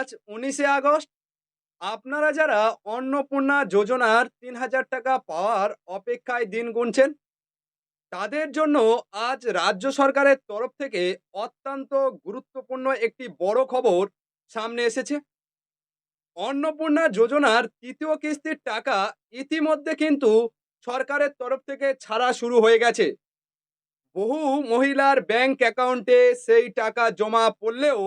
আজ ১৯শে আগস্ট। আপনারা যারা অন্নপূর্ণা যোজনার ৩,০০০ টাকা পাওয়ার অপেক্ষায় দিন গুনছেন, তাদের জন্য আজ রাজ্য সরকারের তরফ থেকে অত্যন্ত গুরুত্বপূর্ণ একটি বড় খবর সামনে এসেছে। অন্নপূর্ণা যোজনার ৩য় কিস্তির টাকা ইতিমধ্যে কিন্তু সরকারের তরফ থেকে ছাড়া শুরু হয়ে গেছে। বহু মহিলার ব্যাংক অ্যাকাউন্টে সেই টাকা জমা পড়লেও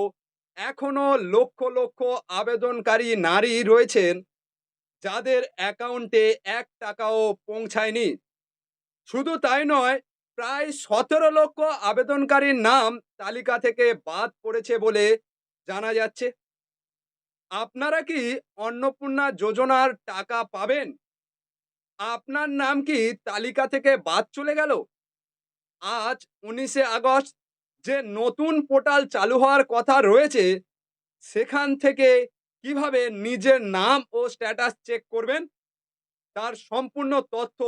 এখনো লক্ষ লক্ষ আবেদনকারী নারী রয়েছেন যাদের অ্যাকাউন্টে ১ টাকাও পৌঁছায়নি। শুধু তাই নয়, প্রায় ১৭ লক্ষ আবেদনকারীর নাম তালিকা থেকে বাদ পড়েছে বলে জানা যাচ্ছে। আপনারা কি অন্নপূর্ণা যোজনার টাকা পাবেন? আপনার নাম কি তালিকা থেকে বাদ চলে গেল? আজ ১৯শে আগস্ট যে নতুন পোর্টাল চালু হওয়ার কথা রয়েছে, সেখান থেকে কিভাবে নিজের নাম ও স্ট্যাটাস চেক করবেন তার সম্পূর্ণ তথ্য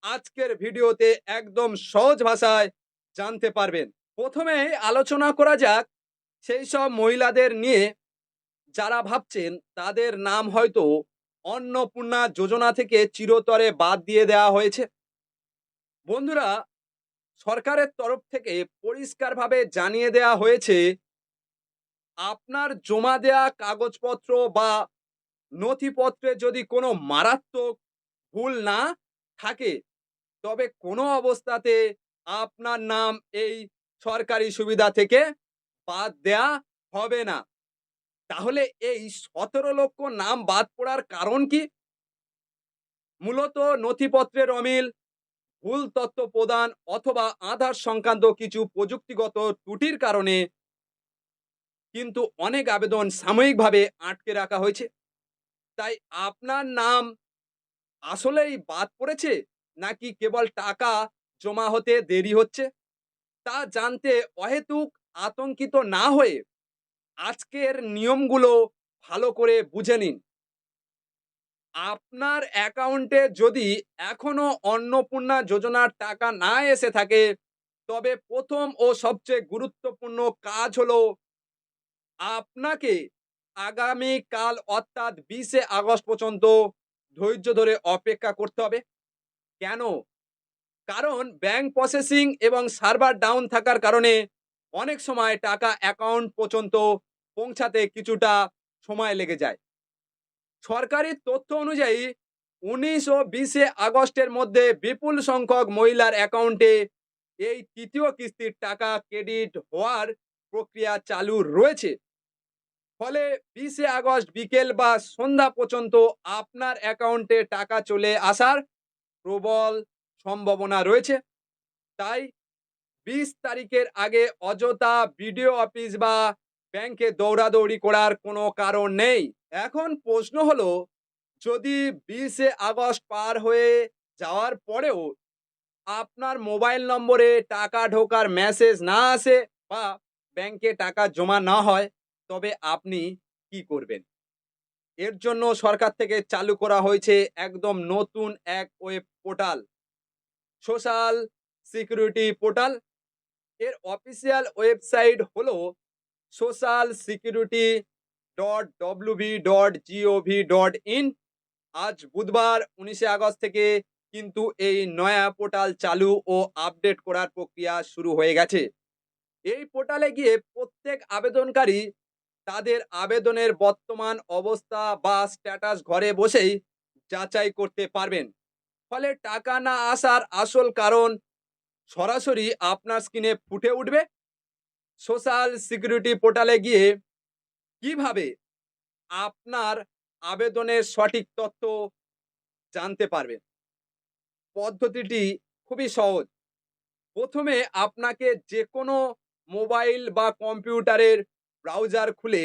আজকের ভিডিওতে একদম সহজ ভাষায় জানতে পারবেন। প্রথমে আলোচনা করা যাক সেই সব মহিলাদের নিয়ে যারা ভাবছেন তাদের নাম হয়তো অন্নপূর্ণা যোজনা থেকে চিরতরে বাদ দিয়ে দেওয়া হয়েছে। বন্ধুরা, সরকারের তরফ থেকে পরিষ্কারভাবে জানিয়ে দেওয়া হয়েছে, আপনার জমা দেয়া কাগজপত্র বা নথিপত্রে যদি কোনো মারাত্মক ভুল না থাকে, তবে কোনো অবস্থাতে আপনার নাম এই সরকারি সুবিধা থেকে বাদ দেয়া হবে না। তাহলে এই ১৭ লক্ষ নাম বাদ পড়ার কারণ কি? মূলত নথিপত্রের অমিল, ভুল তথ্য প্রদান অথবা আধার সংক্রান্ত কিছু প্রযুক্তিগত ত্রুটির কারণে কিন্তু অনেক আবেদন সাময়িকভাবে আটকে রাখা হয়েছে। তাই আপনার নাম আসলেই বাদ পড়েছে নাকি কেবল টাকা জমা হতে দেরি হচ্ছে, তা জানতে অহেতুক আতঙ্কিত না হয়ে আজকের নিয়মগুলো ভালো করে বুঝে নিন। আপনার অ্যাকাউন্টে যদি এখনো অন্নপূর্ণা যোজনার টাকা না এসে থাকে, তবে প্রথম ও সবচেয়ে গুরুত্বপূর্ণ কাজ হলো আপনাকে আগামীকাল অর্থাৎ ২০শে আগস্ট পর্যন্ত ধৈর্য ধরে অপেক্ষা করতে হবে। কেন? কারণ ব্যাংক প্রসেসিং এবং সার্ভার ডাউন থাকার কারণে অনেক সময় টাকা অ্যাকাউন্ট পর্যন্ত পৌঁছাতে কিছুটা সময় লেগে যায়। সরকারি তথ্য অনুযায়ী ১৯ ও ২০শে আগস্টের মধ্যে বিপুল সংখ্যক মহিলার অ্যাকাউন্টে এই ৩য় কিস্তির টাকা ক্রেডিট হওয়ার প্রক্রিয়া চালু রয়েছে। ফলে ২০শে আগস্ট বিকেল বা সন্ধ্যা পর্যন্ত আপনার অ্যাকাউন্টে টাকা চলে আসার প্রবল সম্ভাবনা রয়েছে। তাই ২০ তারিখের আগে অযথা বিডিও অফিস বা ব্যাংকে দৌড়াদৌড়ি করার কোনো কারণ নেই। এখন প্রশ্ন হলো, যদি ২০শে আগস্ট পার হয়ে যাওয়ার পরেও আপনার মোবাইল নম্বরে টাকা ঢোকার মেসেজ না আসে বা ব্যাংকে টাকা জমা না হয়, তবে আপনি কি করবেন? এর জন্য সরকার থেকে চালু করা হয়েছে একদম নতুন এক web portal, social security portal. এর অফিসিয়াল ওয়েবসাইট হলো socialsecurity.wb.gov.in। আজ বুধবার ১৯শে আগস্ট থেকে কিন্তু এই নয়া পোর্টাল চালু ও আপডেট করার প্রক্রিয়া শুরু হয়ে গেছে। এই পোর্টালে গিয়ে প্রত্যেক আবেদনকারী তাদের আবেদনের বর্তমান অবস্থা বা স্ট্যাটাস ঘরে বসেই যাচাই করতে পারবেন। ফলে টাকা না আসার আসল কারণ সরাসরি আপনার স্ক্রিনে ফুটে উঠবে। সোশ্যাল সিকিউরিটি পোর্টালে গিয়ে কিভাবে আপনার আবেদনের সঠিক তথ্য জানতে পারবেন, পদ্ধতিটি খুবই সহজ। প্রথমে আপনাকে যে কোনো মোবাইল বা কম্পিউটারের ব্রাউজার খুলে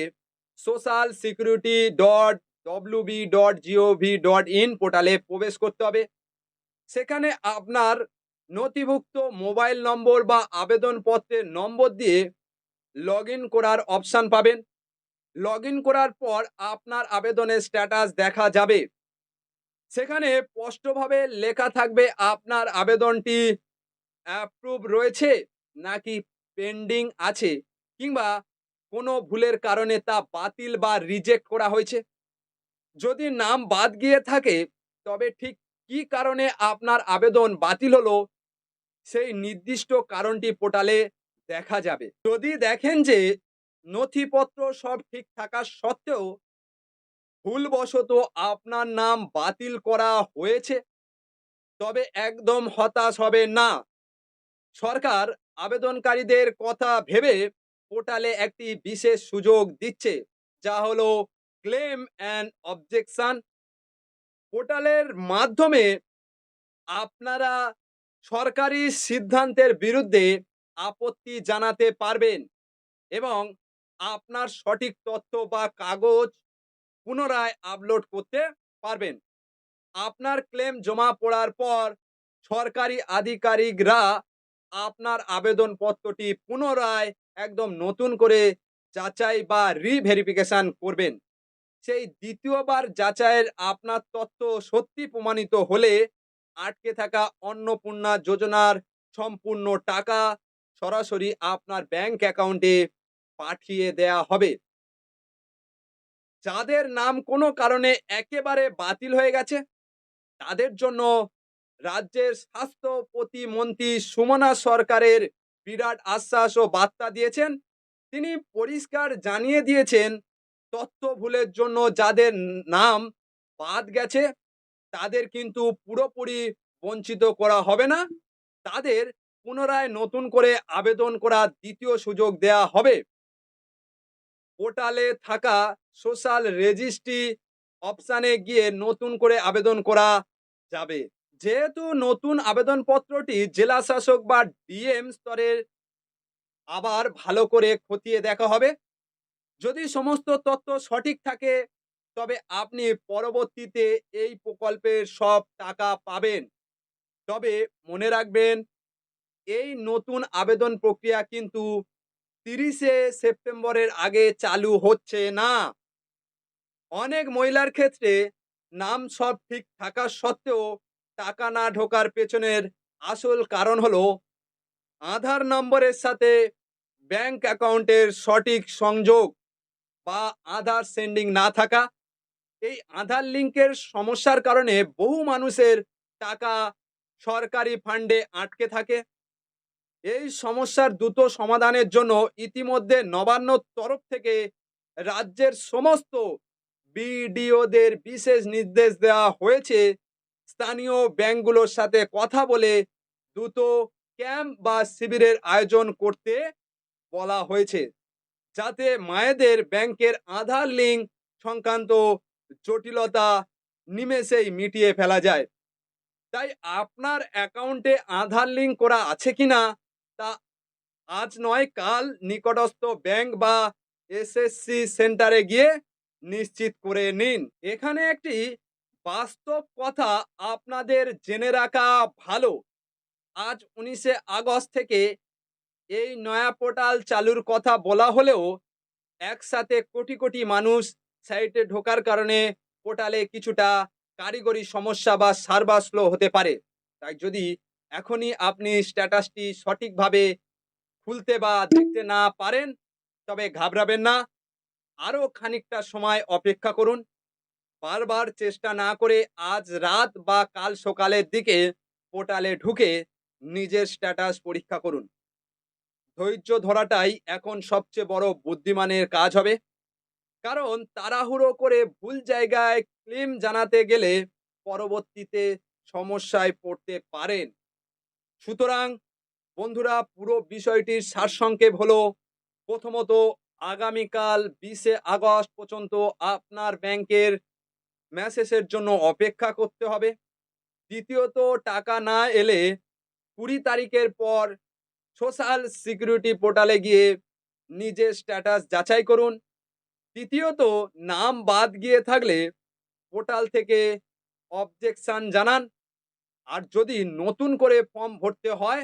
social security dot WB dot gov dot in পোর্টালে প্রবেশ করতে হবে। সেখানে আপনার নথিভুক্ত মোবাইল নম্বর বা আবেদনপত্রের নম্বর দিয়ে লগ ইন করার অপশান পাবেন। লগ ইন করার পর আপনার আবেদনের স্ট্যাটাস দেখা যাবে। সেখানে স্পষ্টভাবে লেখা থাকবে আপনার আবেদনটি অ্যাপ্রুভ রয়েছে নাকি পেন্ডিং আছে, কিংবা কোনো ভুলের কারণে তা বাতিল বা রিজেক্ট করা হয়েছে। যদি নাম বাদ গিয়ে থাকে, তবে ঠিক কী কারণে আপনার আবেদন বাতিল হলো, সেই নির্দিষ্ট কারণটি পোর্টালে দেখা যাবে। যদি দেখেন যে নথিপত্র সব ঠিক থাকা সত্ত্বেও ভুলবশত আপনার নাম বাতিল করা হয়েছে, তবে একদম হতাশ হবেন না। সরকার আবেদনকারীদের কথা ভেবে পোর্টালে একটি বিশেষ সুযোগ দিচ্ছে, যা হলো ক্লেম অ্যান্ড অবজেকশন। পোর্টালের মাধ্যমে আপনারা সরকারি সিদ্ধান্তের বিরুদ্ধে আপত্তি জানাতে পারবেন এবং আপনার সঠিক তথ্য বা কাগজ পুনরায় আপলোড করতে পারবেন। আপনার ক্লেম জমা পড়ার পর সরকারি আধিকারিকরা আপনার আবেদনপত্রটি পুনরায় একদম নতুন করে যাচাই বা রিভেরিফিকেশন করবেন। সেই দ্বিতীয়বার যাচাইয়ের আপনার তথ্য সত্যি প্রমাণিত হলে আটকে থাকা অন্নপূর্ণা যোজনার সম্পূর্ণ টাকা সরাসরি আপনার ব্যাংক অ্যাকাউন্টে পাঠিয়ে দেয়া হবে। যাদের নাম কোনো কারণে একেবারে বাতিল হয়ে গেছে, তাদের জন্য রাজ্যের স্বাস্থ্য প্রতিমন্ত্রী সুমনা সরকারের বিরাট আশ্বাস ও বার্তা দিয়েছেন। তিনি পরিষ্কার জানিয়ে দিয়েছেন, তথ্য ভুলের জন্য যাদের নাম বাদ গেছে তাদের কিন্তু পুরোপুরি বঞ্চিত করা হবে না। তাদের পুনরায় নতুন করে আবেদন করার দ্বিতীয় সুযোগ দেয়া হবে। পোর্টালে থাকা সোশ্যাল রেজিস্ট্রি অপশানে গিয়ে নতুন করে আবেদন করা যাবে। যেহেতু নতুন আবেদনপত্রটি জেলা শাসক বা ডিএম স্তরের আবার ভালো করে খতিয়ে দেখা হবে। যদি সমস্ত তথ্য সঠিক থাকে, তবে আপনি পরবর্তীতে এই প্রকল্পের সব টাকা পাবেন। তবে মনে রাখবেন, এই নতুন আবেদন প্রক্রিয়া কিন্তু 30শে সেপ্টেম্বরের আগে চালু হচ্ছে না। অনেক মহিলার ক্ষেত্রে নাম সব ঠিক থাকা সত্ত্বেও টাকা না ঢোকার পেছনের আসল কারণ হলো আধার নম্বরের সাথে ব্যাংক অ্যাকাউন্টের সঠিক সংযোগ বা আধার সেন্ডিং না থাকা। এই আধার লিঙ্কের সমস্যার কারণে বহু মানুষের টাকা সরকারি ফান্ডে আটকে থাকে। এই সমস্যার দ্রুত সমাধানের জন্য ইতিমধ্যে নবান্নর তরফ থেকে রাজ্যের সমস্ত বিডিওদের বিশেষ নির্দেশ দেওয়া হয়েছে, স্থানীয় ব্যাংকগুলোর সাথে কথা বলে দ্রুত ক্যাম্প বা শিবিরের আয়োজন করতে বলা হয়েছে, যাতে মায়েদের ব্যাংকের আধার লিঙ্ক সংক্রান্ত জটিলতা নিমেষেই মিটিয়ে ফেলা যায়। তাই আপনার অ্যাকাউন্টে আধার লিঙ্ক করা আছে কিনা তা আজ নয় কাল নিকটস্থ ব্যাংক বা এসএসসি সেন্টারে গিয়ে নিশ্চিত করে নিন। এখানে একটি বাস্তব কথা আপনাদের জেনে রাখা ভালো। আজ 19শে আগস্ট থেকে এই নয়া পোর্টাল চালুর কথা বলা হলেও একসাথে কোটি কোটি মানুষ সাইটে ঢোকার কারণে পোর্টালে কিছুটা কারিগরি সমস্যা বা সার্ভার স্লো হতে পারে। তাই যদি এখনই আপনি স্ট্যাটাসটি সঠিকভাবে খুলতে বা দেখতে না পারেন, তবে ঘাবড়াবেন না। আরও খানিকটা সময় অপেক্ষা করুন। বারবার চেষ্টা না করে আজ রাত বা কাল সকালের দিকে পোর্টালে ঢুকে নিজের স্ট্যাটাস পরীক্ষা করুন। ধৈর্য ধরাটাই এখন সবচেয়ে বড় বুদ্ধিমানের কাজ হবে। কারণ তাড়াহুড়ো করে ভুল জায়গায় ক্লেম জানাতে গেলে পরবর্তীতে সমস্যায় পড়তে পারেন। সুতরাং বন্ধুরা, পুরো বিষয়টির সারসংক্ষেপ হলো, প্রথমত আগামীকাল 20শে আগস্ট পর্যন্ত আপনার ব্যাংকের মেসেজের জন্য অপেক্ষা করতে হবে। দ্বিতীয়ত, টাকা না এলে 20 তারিখের পর সোশ্যাল সিকিউরিটি পোর্টালে গিয়ে নিজের স্ট্যাটাস যাচাই করুন। তৃতীয়ত, নাম বাদ গিয়ে থাকলে পোর্টাল থেকে অবজেকশন জানান। আর যদি নতুন করে ফর্ম ভরতে হয়,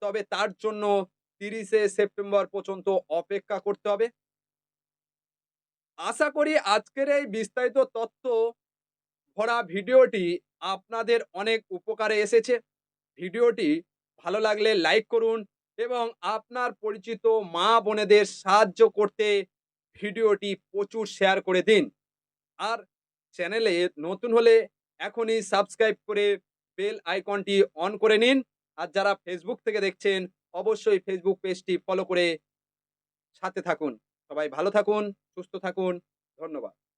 তবে তার জন্য 30শে সেপ্টেম্বর পর্যন্ত অপেক্ষা করতে হবে। আশা করি আজকের এই বিস্তারিত তথ্য ভরা ভিডিওটি আপনাদের অনেক উপকারে এসেছে। ভিডিওটি ভালো লাগলে লাইক করুন এবং আপনার পরিচিত মা বোনেদের সাহায্য করতে ভিডিওটি প্রচুর শেয়ার করে দিন। আর চ্যানেলে নতুন হলে এখনই সাবস্ক্রাইব করে বেল আইকনটি অন করে নিন। আর যারা ফেসবুক থেকে দেখছেন অবশ্যই ফেসবুক পেজটি ফলো করে সাথে থাকুন। সবাই ভালো থাকুন, সুস্থ থাকুন। ধন্যবাদ।